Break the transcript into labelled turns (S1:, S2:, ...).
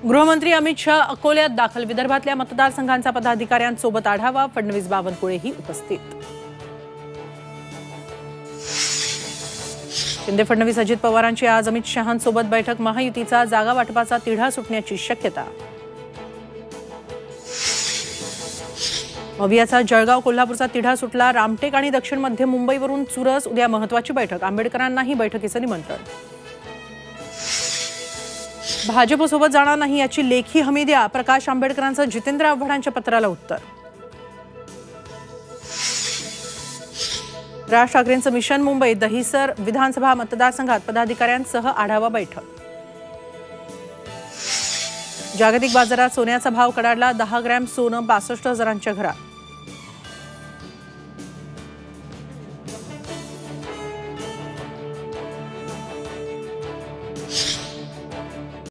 S1: गृहमंत्री अमित शाह अकोल्यात दाखल। विदर्भातल्या मतदारसंघांचा पदाधिकाऱ्यांसोबत आढावा। फडणवीस बावनकुळेही उपस्थित। शिंदे फडणवीस अजित पवारांची आज अमित शहांसोबत बैठक। महायुतीचा जागा वाटपाचा तिढा सुटण्याची शक्यता। मवियाचा जळगाव कोल्हापूरचा तिढा सुटला। रामटेक आणि दक्षिण मध्य मुंबईवरून चुरस। उद्या महत्त्वाची बैठक। आंबेडकरांनाही बैठकीचं निमंत्रण। भाजपसोबत जाणार नाही याची लेखी हमी द्या। प्रकाश आंबेडकरांचं जितेंद्र आव्हाडांच्या पत्राला उत्तर। राज ठाकरेंचं मिशन मुंबई। दहिसर विधानसभा मतदारसंघात पदाधिकाऱ्यांसह आढावा बैठक। जागतिक बाजारात सोन्याचा भाव कडाडला। 10 ग्रॅम सोनं 62,000च्या घरात।